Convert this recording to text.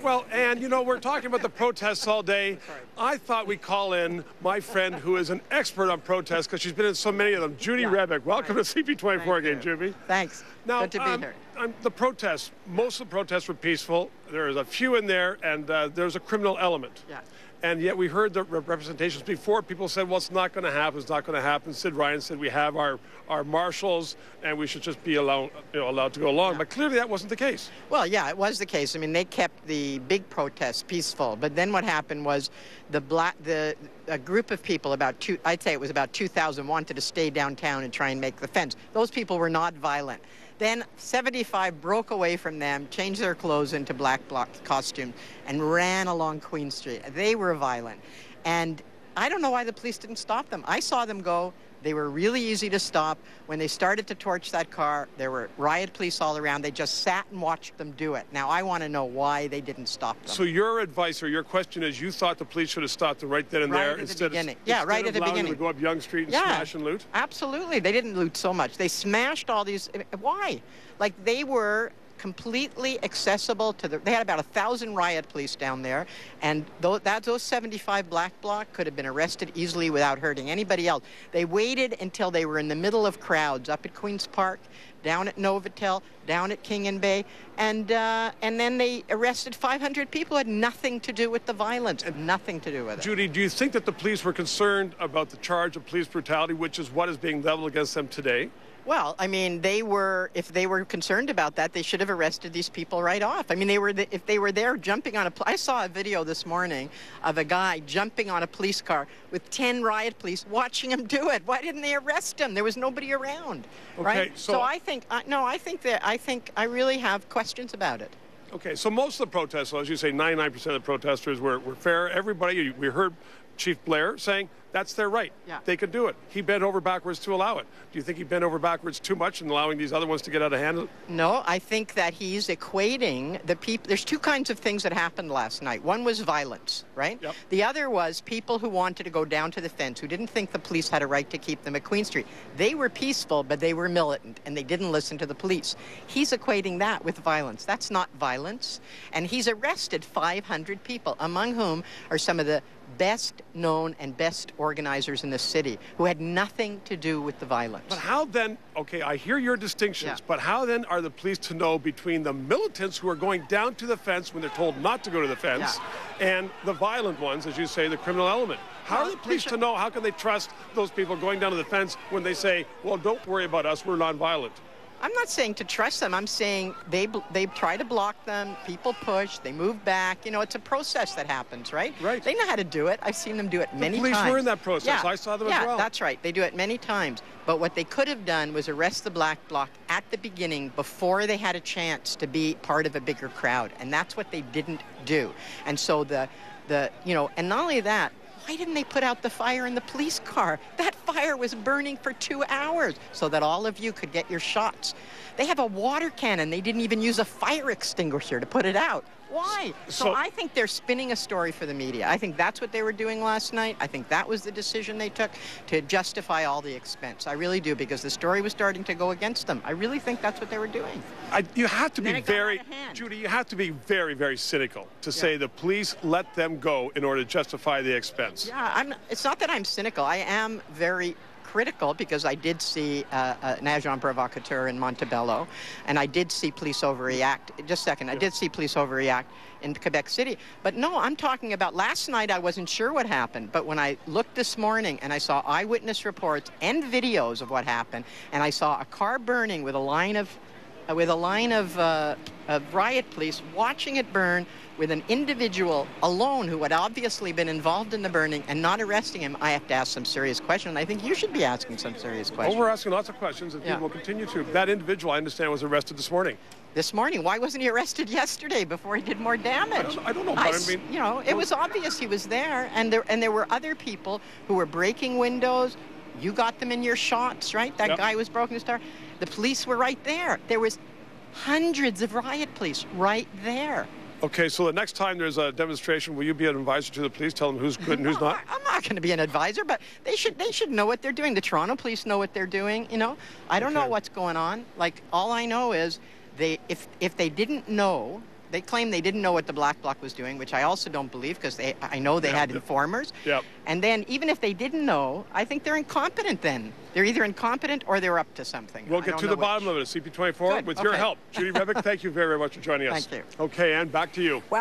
Well, and you know, we're talking about the protests all day. I thought we'd call in my friend who is an expert on protests because she's been in so many of them, Judy Rebick. Welcome to cp24 again, Judy. Thanks. Now, good to be here. The protests, most of the protests were peaceful. There's a few in there, and there's a criminal element. Yeah. And yet we heard the representations before. People said, well, it's not going to happen. It's not going to happen. Sid Ryan said we have our marshals and we should just be allowed to go along. Yeah. But clearly that wasn't the case. Well, yeah, it was the case. I mean, they kept the big protests peaceful. But then what happened was a group of people, I'd say it was about 2,000, wanted to stay downtown and try and make the fence. Those people were not violent. Then 75 broke away from them, changed their clothes into black bloc costumes, and ran along Queen Street. They were violent. And I don't know why the police didn't stop them. I saw them go. They were really easy to stop. When they started to torch that car, there were riot police all around. They just sat and watched them do it. Now, I want to know why they didn't stop them. So your advice or your question is you thought the police should have stopped them right then and there instead of allowing them to go up Yonge Street and smash and loot? Absolutely. They didn't loot so much. They smashed all these. Why? Like, they were completely accessible to they had about 1,000 riot police down there, and those 75 black bloc could have been arrested easily without hurting anybody else. They waited until they were in the middle of crowds up at Queen's Park, down at Novotel, down at King and Bay, and then they arrested 500 people who had nothing to do with the violence, nothing to do with it. Judy, do you think that the police were concerned about the charge of police brutality, which is what is being leveled against them today? Well, I mean, if they were concerned about that, they should have arrested these people right off. I mean, if they were there jumping on I saw a video this morning of a guy jumping on a police car with 10 riot police watching him do it. Why didn't they arrest him? There was nobody around, right? So I think, I really have questions about it. Okay, so most of the protests, as you say, 99% of the protesters were fair. Everybody, we heard Chief Blair saying that's their right. Yeah. They could do it. He bent over backwards to allow it. Do you think he bent over backwards too much in allowing these other ones to get out of hand? No, I think that he's equating the people. There's two kinds of things that happened last night. One was violence, right? Yep. The other was people who wanted to go down to the fence, who didn't think the police had a right to keep them at Queen Street. They were peaceful, but they were militant, and they didn't listen to the police. He's equating that with violence. That's not violence. And he's arrested 500 people, among whom are some of the best known and best organizers in the city who had nothing to do with the violence. But how then, okay, I hear your distinctions, but how then are the police to know between the militants who are going down to the fence when they're told not to go to the fence and the violent ones, as you say, the criminal element? How are the police to know? How can they trust those people going down to the fence when they say, well, don't worry about us, we're nonviolent? I'm not saying to trust them. I'm saying they try to block them. People push. They move back. You know, it's a process that happens, right? Right. They know how to do it. I've seen them do it many times. The police were in that process. I saw them as well. Yeah, that's right. They do it many times. But what they could have done was arrest the black bloc at the beginning before they had a chance to be part of a bigger crowd. And that's what they didn't do. And so and not only that, why didn't they put out the fire in the police car? That fire was burning for 2 hours so that all of you could get your shots. They have a water cannon. They didn't even use a fire extinguisher to put it out. Why? So I think they're spinning a story for the media. I think that's what they were doing last night. I think that was the decision they took to justify all the expense. I really do, because the story was starting to go against them. I really think that's what they were doing. You have to be very, Judy, you have to be very, very cynical to say the police let them go in order to justify the expense. Yeah, it's not that I'm cynical. I am very critical, because I did see an agent provocateur in Montebello, and I did see police overreact. Just a second, I did see police overreact in Quebec City. But no, I'm talking about last night. I wasn't sure what happened, but when I looked this morning and I saw eyewitness reports and videos of what happened, and I saw a car burning with a line of riot police watching it burn, with an individual alone who had obviously been involved in the burning and not arresting him, I have to ask some serious questions. I think you should be asking some serious questions. Well, we're asking lots of questions, and people will continue to. That individual, I understand, was arrested this morning. This morning? Why wasn't he arrested yesterday before he did more damage? I don't know, but I mean... You know, it was obvious he was there, and there were other people who were breaking windows. You got them in your shots, right? That guy was broken his car. The police were right there. There was hundreds of riot police right there. Okay, so the next time there's a demonstration, will you be an advisor to the police, tell them who's good and who's not? I'm not going to be an advisor, but they should know what they're doing. The Toronto police know what they're doing, you know. I don't know what's going on. Like, all I know is if they didn't know They claim they didn't know what the black bloc was doing, which I also don't believe, because I know they had informers. Yep. And then even if they didn't know, I think they're incompetent then. They're either incompetent or they're up to something. We'll get to the bottom of it at CP24 with your help. Judy Rebick, thank you very, very much for joining us. Thank you. Okay, Ann, back to you. Well,